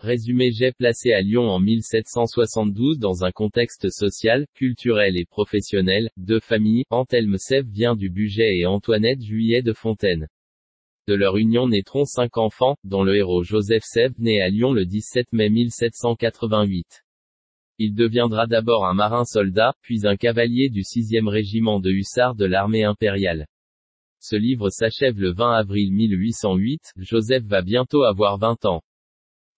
Résumé. J'ai placé à Lyon en 1772 dans un contexte social, culturel et professionnel, de famille. Anthelme Sève vient du Bugey et Antoinette Juillet de Fontaine. De leur union naîtront 5 enfants, dont le héros Joseph Sève, né à Lyon le 17 mai 1788. Il deviendra d'abord un marin-soldat, puis un cavalier du 6e régiment de hussards de l'armée impériale. Ce livre s'achève le 20 avril 1808, Joseph va bientôt avoir 20 ans.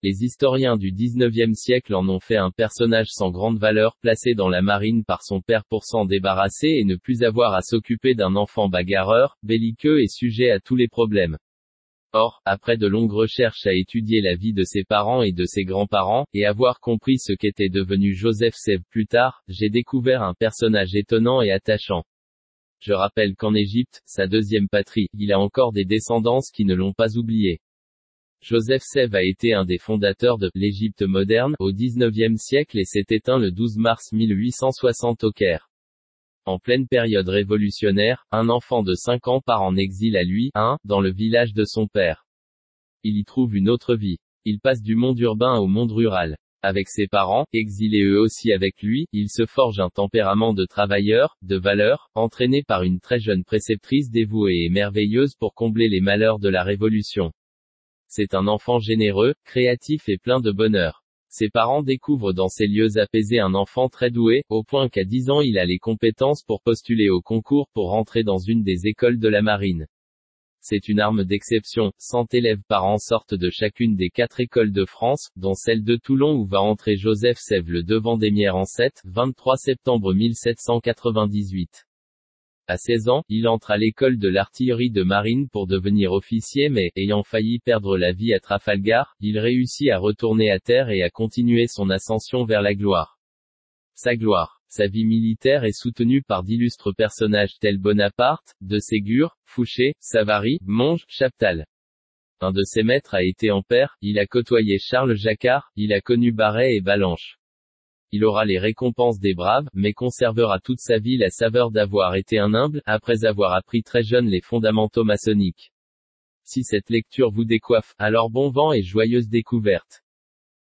Les historiens du XIXe siècle en ont fait un personnage sans grande valeur, placé dans la marine par son père pour s'en débarrasser et ne plus avoir à s'occuper d'un enfant bagarreur, belliqueux et sujet à tous les problèmes. Or, après de longues recherches à étudier la vie de ses parents et de ses grands-parents, et avoir compris ce qu'était devenu Joseph Sève plus tard, j'ai découvert un personnage étonnant et attachant. Je rappelle qu'en Égypte, sa deuxième patrie, il a encore des descendances qui ne l'ont pas oublié. Joseph Sève a été un des fondateurs de l'Égypte moderne au XIXe siècle et s'est éteint le 12 mars 1860 au Caire. En pleine période révolutionnaire, un enfant de 5 ans part en exil à lui, dans le village de son père. Il y trouve une autre vie. Il passe du monde urbain au monde rural. Avec ses parents, exilés eux aussi avec lui, il se forge un tempérament de travailleur, de valeur, entraîné par une très jeune préceptrice dévouée et merveilleuse pour combler les malheurs de la Révolution. C'est un enfant généreux, créatif et plein de bonheur. Ses parents découvrent dans ces lieux apaisés un enfant très doué, au point qu'à 10 ans il a les compétences pour postuler au concours pour rentrer dans une des écoles de la marine. C'est une arme d'exception, 100 élèves par an sortent de chacune des 4 écoles de France, dont celle de Toulon où va entrer Joseph Sève le 2 Vendémiaire en 23 septembre 1798. À 16 ans, il entre à l'école de l'artillerie de marine pour devenir officier mais, ayant failli perdre la vie à Trafalgar, il réussit à retourner à terre et à continuer son ascension vers la gloire. Sa gloire. Sa vie militaire est soutenue par d'illustres personnages tels Bonaparte, de Ségur, Fouché, Savary, Monge, Chaptal. Un de ses maîtres a été Ampère, il a côtoyé Charles Jacquard, il a connu Barret et Ballanche. Il aura les récompenses des braves, mais conservera toute sa vie la saveur d'avoir été un humble, après avoir appris très jeune les fondamentaux maçonniques. Si cette lecture vous décoiffe, alors bon vent et joyeuse découverte.